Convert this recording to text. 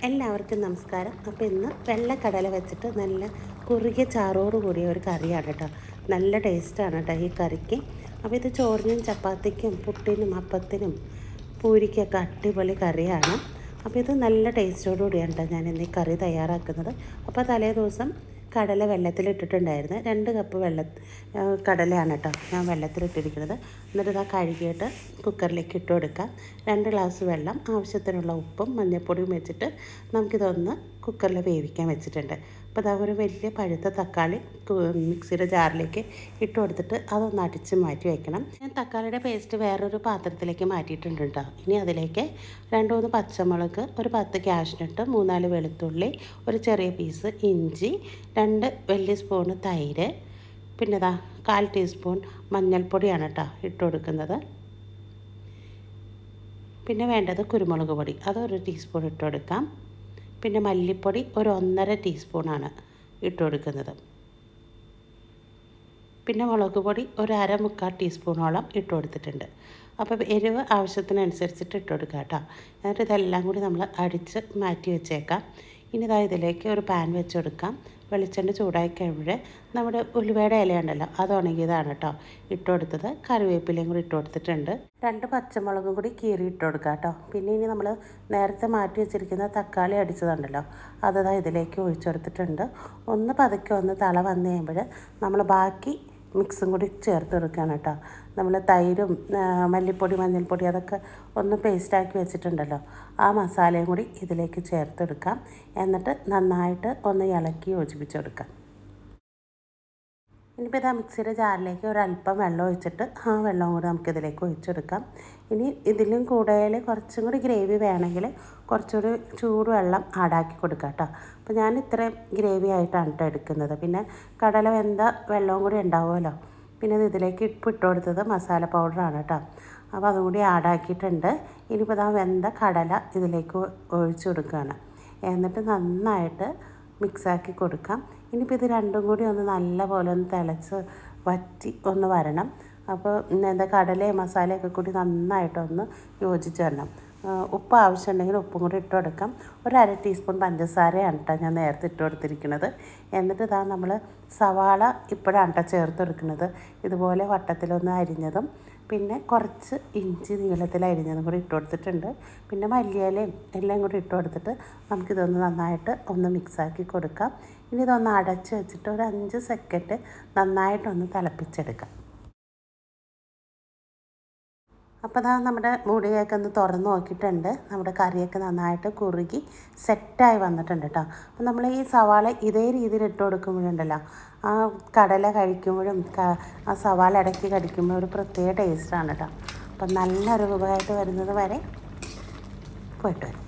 എല്ലാവർക്കും നമസ്കാരം. അപ്പോൾ ഇന്ന് വെള്ളക്കടല വെച്ചിട്ട് നല്ല കുറുകിയ ചാറോട് കൂടിയ ഒരു കറിയാണ് കേട്ടോ. നല്ല ടേസ്റ്റാണ് കേട്ടോ ഈ കറിക്ക്. അപ്പോൾ ഇത് ചോറിനും ചപ്പാത്തിക്കും പുട്ടിനും അപ്പത്തിനും പൂരിക്കൊക്കെ അടിപൊളി കറിയാണ്. അപ്പോൾ ഇത് നല്ല ടേസ്റ്റോടു കൂടിയാണ് കേട്ടോ ഞാൻ ഇന്ന് ഈ കറി തയ്യാറാക്കുന്നത്. അപ്പോൾ തലേ ദിവസം കടല വെള്ളത്തിലിട്ടിട്ടുണ്ടായിരുന്നു. 2 കപ്പ് കടലയാണ് കേട്ടോ ഞാൻ വെള്ളത്തിലിട്ടിരിക്കുന്നത്. എന്നിട്ട് ഇതാ കഴുകിയിട്ട് കുക്കറിലേക്ക് ഇട്ട് കൊടുക്കാം. 2 ഗ്ലാസ് വെള്ളം, ആവശ്യത്തിനുള്ള ഉപ്പും മഞ്ഞൾപ്പൊടിയും വെച്ചിട്ട് നമുക്കിതൊന്ന് കുക്കറിൽ വേവിക്കാൻ വെച്ചിട്ടുണ്ട്. അപ്പോൾ അതാ ഒരു വലിയ പഴുത്ത തക്കാളി മിക്സിയുടെ ജാറിലേക്ക് ഇട്ട് കൊടുത്തിട്ട് അതൊന്ന് അടിച്ച് മാറ്റി വയ്ക്കണം. ഞാൻ തക്കാളിയുടെ പേസ്റ്റ് വേറൊരു പാത്രത്തിലേക്ക് മാറ്റിയിട്ടുണ്ട് കേട്ടോ. ഇനി അതിലേക്ക് 2-3 പച്ചമുളക്, ഒരു 10 കാഷ്നട്ട്, 3-4 വെളുത്തുള്ളി, ഒരു ചെറിയ പീസ് ഇഞ്ചി, 2 വലിയ സ്പൂണ് തൈര്, പിന്നെ ഇതാ 1/4 ടീസ്പൂൺ മഞ്ഞൾപ്പൊടിയാണ് കേട്ടോ ഇട്ട് കൊടുക്കുന്നത്. പിന്നെ വേണ്ടത് കുരുമുളക് പൊടി, അതൊരു ടീസ്പൂൺ ഇട്ട് കൊടുക്കാം. പിന്നെ മല്ലിപ്പൊടി ഒരു 1.5 ടീസ്പൂണാണ് ഇട്ട് കൊടുക്കുന്നത്. പിന്നെ മുളക് പൊടി ഒരു 1/4 ടീസ്പൂണോളം ഇട്ട് കൊടുത്തിട്ടുണ്ട്. അപ്പോൾ എരിവ് ആവശ്യത്തിനനുസരിച്ചിട്ട് ഇട്ട് കൊടുക്കുക കേട്ടോ. എന്നിട്ട് ഇതെല്ലാം കൂടി നമ്മൾ അടിച്ച് മാറ്റി വെച്ചേക്കാം. ഇനി ഇതാ ഇതിലേക്ക് ഒരു പാൻ വെച്ച് കൊടുക്കാം. വെളിച്ചെണ്ണ ചൂടായി കഴിയുമ്പോൾ നമ്മുടെ ഉലുവയുടെ ഇലയുണ്ടല്ലോ, അത് ഉണങ്ങിയതാണ് കേട്ടോ ഇട്ട് കൊടുത്തത്. കറിവേപ്പിലയും കൂടി ഇട്ട് കൊടുത്തിട്ടുണ്ട്. 2 പച്ചമുളകും കൂടി കീറി ഇട്ട് കൊടുക്കുക കേട്ടോ. പിന്നെ ഇനി നമ്മൾ നേരത്തെ മാറ്റി വെച്ചിരിക്കുന്ന തക്കാളി അടിച്ചതുണ്ടല്ലോ, അതാ ഇതിലേക്ക് ഒഴിച്ചെടുത്തിട്ടുണ്ട്. ഒന്ന് പതുക്കെ ഒന്ന് തള വന്നു കഴിയുമ്പോൾ നമ്മൾ ബാക്കി മിക്സും കൂടി ചേർത്ത് കൊടുക്കുകയാണ് കേട്ടോ. നമ്മൾ തൈരും മല്ലിപ്പൊടി മഞ്ഞൾപ്പൊടി അതൊക്കെ ഒന്ന് പേസ്റ്റാക്കി വെച്ചിട്ടുണ്ടല്ലോ, ആ മസാലയും കൂടി ഇതിലേക്ക് ചേർത്തെടുക്കാം. എന്നിട്ട് നന്നായിട്ട് ഒന്ന് ഇളക്കി യോജിപ്പിച്ചെടുക്കാം. ഇനിയിപ്പോൾ ഇതാ മിക്സിയുടെ ജാറിലേക്ക് ഒരല്പം വെള്ളം ഒഴിച്ചിട്ട് ആ വെള്ളവും കൂടി നമുക്കിതിലേക്ക് ഒഴിച്ചെടുക്കാം. ഇനി ഇതിലും കൂടുതൽ കുറച്ചും കൂടി ഗ്രേവി വേണമെങ്കിൽ കുറച്ചുകൂടി ചൂടുവെള്ളം ആഡാക്കി കൊടുക്കാം കേട്ടോ. അപ്പോൾ ഞാൻ ഇത്രയും ഗ്രേവി ആയിട്ടാണ് കേട്ടോ എടുക്കുന്നത്. പിന്നെ കടല വെന്ത വെള്ളവും കൂടി ഉണ്ടാവുമല്ലോ. പിന്നെ ഇത് ഇതിലേക്ക് ഇട്ട് കൊടുത്തത് മസാല പൗഡറാണ് കേട്ടോ. അപ്പോൾ അതും കൂടി ആഡാക്കിയിട്ടുണ്ട്. ഇനിയിപ്പോൾ ഇതാ വെന്ത കടല ഇതിലേക്ക് ഒഴിച്ചു കൊടുക്കുകയാണ്. എന്നിട്ട് നന്നായിട്ട് മിക്സാക്കി കൊടുക്കാം. ഇനിയിപ്പോൾ ഇത് രണ്ടും കൂടി ഒന്ന് നല്ലപോലെ ഒന്ന് തിളച്ച് വറ്റി ഒന്ന് വരണം. അപ്പോൾ കടലയും മസാലയൊക്കെ കൂടി നന്നായിട്ടൊന്ന് യോജിച്ച് വരണം. ഉപ്പ് ആവശ്യമുണ്ടെങ്കിൽ ഉപ്പും കൂടി ഇട്ട് കൊടുക്കാം. ഒരു 1/2 ടീസ്പൂൺ പഞ്ചസാരയാണ് കേട്ടോ ഞാൻ നേരത്തെ ഇട്ട് കൊടുത്തിരിക്കുന്നത്. എന്നിട്ട് ഇതാ നമ്മൾ സവാള ഇപ്പോഴാണ് കേട്ടോ ചേർത്ത് കൊടുക്കുന്നത്. ഇതുപോലെ വട്ടത്തിലൊന്ന് അരിഞ്ഞതും പിന്നെ കുറച്ച് ഇഞ്ചി നീളത്തിൽ അരിഞ്ഞതും കൂടി ഇട്ട് കൊടുത്തിട്ടുണ്ട്. പിന്നെ മല്ലിയിലയും എല്ലാം കൂടി ഇട്ട് കൊടുത്തിട്ട് നമുക്കിതൊന്ന് നന്നായിട്ട് ഒന്ന് മിക്സാക്കി കൊടുക്കാം. ഇനി ഇതൊന്ന് അടച്ച് വെച്ചിട്ട് ഒരു 5 സെക്കൻഡ് നന്നായിട്ടൊന്ന് തിളപ്പിച്ചെടുക്കാം. അപ്പോൾ അതാ നമ്മുടെ മൂടിയൊക്കെ ഒന്ന് തുറന്ന് നോക്കിയിട്ടുണ്ട്. നമ്മുടെ കറിയൊക്കെ നന്നായിട്ട് കുറുകി സെറ്റായി വന്നിട്ടുണ്ട് കേട്ടോ. അപ്പോൾ നമ്മൾ ഈ സവാള ഇതേ രീതിയിൽ ഇട്ട് കൊടുക്കുമ്പോഴുണ്ടല്ലോ, ആ കടല കഴിക്കുമ്പോഴും ആ സവാള ഇടയ്ക്ക് കടിക്കുമ്പോൾ ഒരു പ്രത്യേക ടേസ്റ്റാണ് കേട്ടോ. അപ്പം നല്ലൊരു വിഭവമായിട്ട് വരുന്നത് വരെ പോയിട്ട് വരും.